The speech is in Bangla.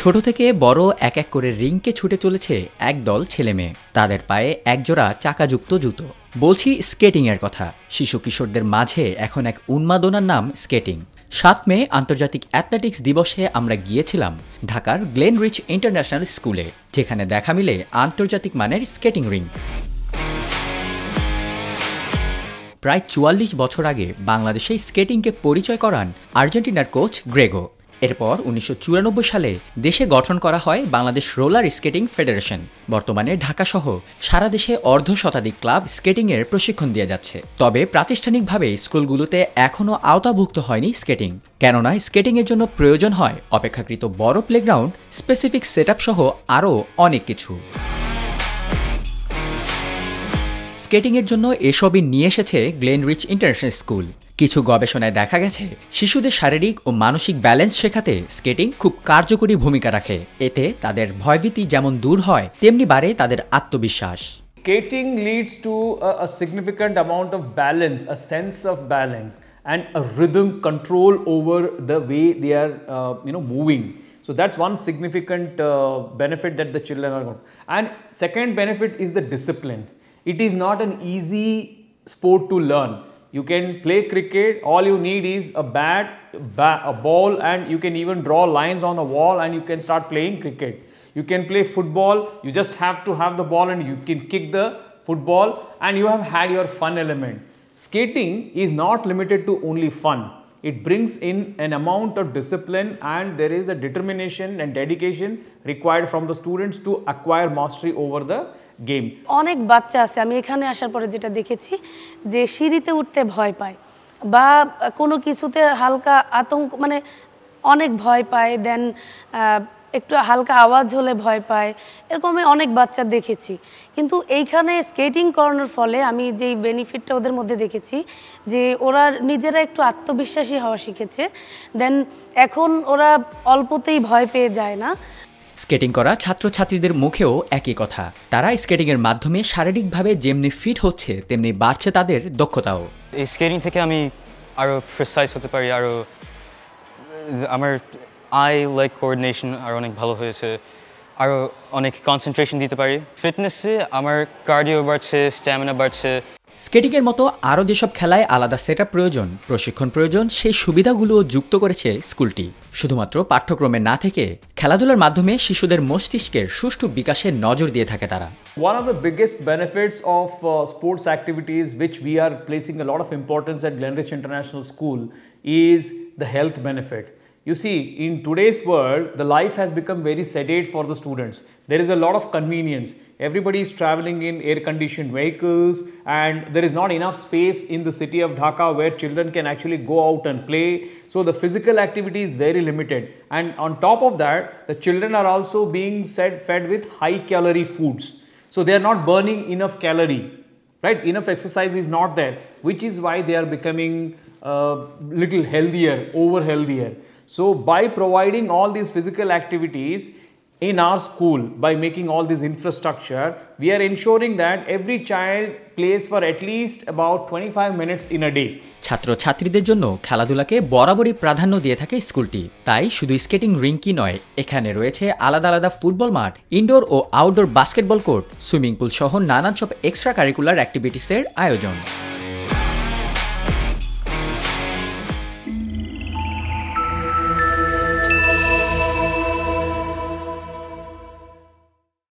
ছোট থেকে বড় এক এক করে রিংকে ছুটে চলেছে একদল ছেলেমেয়ে। তাদের পায়ে একজোড়া চাকাযুক্ত জুতো। বলছি স্কেটিং এর কথা। শিশু কিশোরদের মাঝে এখন এক উন্মাদনার নাম স্কেটিং। ৭ মে আন্তর্জাতিক অ্যাথলেটিক্স দিবসে আমরা গিয়েছিলাম ঢাকার গ্লেনরিচ ইন্টারন্যাশনাল স্কুলে, যেখানে দেখা মিলে আন্তর্জাতিক মানের স্কেটিং রিং। প্রায় ৪৪ বছর আগে বাংলাদেশে স্কেটিংকে পরিচয় করান আর্জেন্টিনার কোচ গ্রেগো। এরপর ১৯৯৪ সালে দেশে গঠন করা হয় বাংলাদেশ রোলার স্কেটিং ফেডারেশন। বর্তমানে ঢাকাসহ সারা দেশে অর্ধশতাধিক ক্লাব স্কেটিংয়ের প্রশিক্ষণ দিয়ে যাচ্ছে। তবে প্রাতিষ্ঠানিকভাবে স্কুলগুলোতে এখনও আওতাভুক্ত হয়নি স্কেটিং, কেননা স্কেটিংয়ের জন্য প্রয়োজন হয় অপেক্ষাকৃত বড় প্লেগ্রাউন্ড, স্পেসিফিক সেটআপ সহ আরও অনেক কিছু। স্কেটিংয়ের জন্য এসবই নিয়ে এসেছে গ্লেনরিচ ইন্টারন্যাশনাল স্কুল। কিছু গবেষণায় দেখা গেছে শিশুদের শারীরিক ও মানসিক ব্যালেন্স শেখাতে স্কেটিং খুব কার্যকরী ভূমিকা রাখে। এতে তাদের ভয়ভীতি যেমন দূর হয়, তেমনি বাড়ে তাদের আত্মবিশ্বাস। Skating leads to a significant amount of balance, a sense of balance, and a rhythm control over the way they are, moving. So that's one significant benefit that the children are going. And second benefit is the discipline. It is not an easy sport to learn. You can play cricket, all you need is a bat, a ball, and you can even draw lines on a wall and you can start playing cricket. You can play football, you just have to have the ball and you can kick the football and you have had your fun element. Skating is not limited to only fun. It brings in an amount of discipline and there is a determination and dedication required from the students to acquire mastery over the game. অনেক বাচ্চা আছে, আমি এখানে আসার পরে যেটা দেখেছি যে সিঁড়িতে উঠতে ভয় পায় বা কোনো কিছুতে হালকা আতঙ্ক, মানে অনেক ভয় পায়, দেন একটু হালকা আওয়াজ হলে ভয় পায়, এরকম অনেক বাচ্চা দেখেছি। কিন্তু এইখানে স্কেটিং করানোর ফলে আমি যেই বেনিফিটটা ওদের মধ্যে দেখেছি যে ওরা নিজেরা একটু আত্মবিশ্বাসী হওয়া শিখেছে, দেন এখন ওরা অল্পতেই ভয় পেয়ে যায় না। স্কেটিং করা ছাত্রছাত্রীদের মুখেও একই কথা। তারা স্কেটিংয়ের মাধ্যমে শারীরিকভাবে যেমনি ফিট হচ্ছে, তেমনি বাড়ছে তাদের দক্ষতাও। এই স্কেটিং থেকে আমি আরও প্রিসাইজ হতে পারি, আরও আমার আই লাইক কোঅর্ডিনেশন আর অনেক ভালো হয়েছে, আরও অনেক কনসেন্ট্রেশন দিতে পারি। ফিটনেসে আমার কার্ডিও বাড়ছে, স্ট্যামিনা বাড়ছে। স্কেটিংয়ের মতো আরও যেসব খেলায় আলাদা সেটআপ প্রয়োজন, প্রশিক্ষণ প্রয়োজন, সেই সুবিধাগুলোও যুক্ত করেছে স্কুলটি। শুধুমাত্র পাঠ্যক্রমে না থেকে খেলাধুলার মাধ্যমে শিশুদের মস্তিষ্কের সুষ্ঠু বিকাশে নজর দিয়ে থাকে তারা। One of the biggest benefits of sports activities which we are placing a lot of importance at Glenrich International School is the health benefit. You see, in today's world, the life has become very sedate for the students. There is a lot of convenience. Everybody is traveling in air-conditioned vehicles and there is not enough space in the city of Dhaka where children can actually go out and play. So the physical activity is very limited. And on top of that, the children are also being fed with high-calorie foods. So they are not burning enough calorie, right? Enough exercise is not there, which is why they are becoming little healthier, over healthier. So by providing all these physical activities in our school, by making all this infrastructure, we are ensuring that every child plays for at least about 25 minutes in a day. ছাত্রছাত্রীদের জন্য খেলাধুলাকে বরাবরই প্রাধান্য দিয়ে থাকে স্কুলটি। তাই শুধু স্কেটিং রিংকই নয়, এখানে রয়েছে আলাদা আলাদা ফুটবল মাঠ, ইনডোর ও outdoor basketball court, swimming pool সহ নানান সব এক্সট্রা কারিকুলার অ্যাক্টিভিটিসের আয়োজন।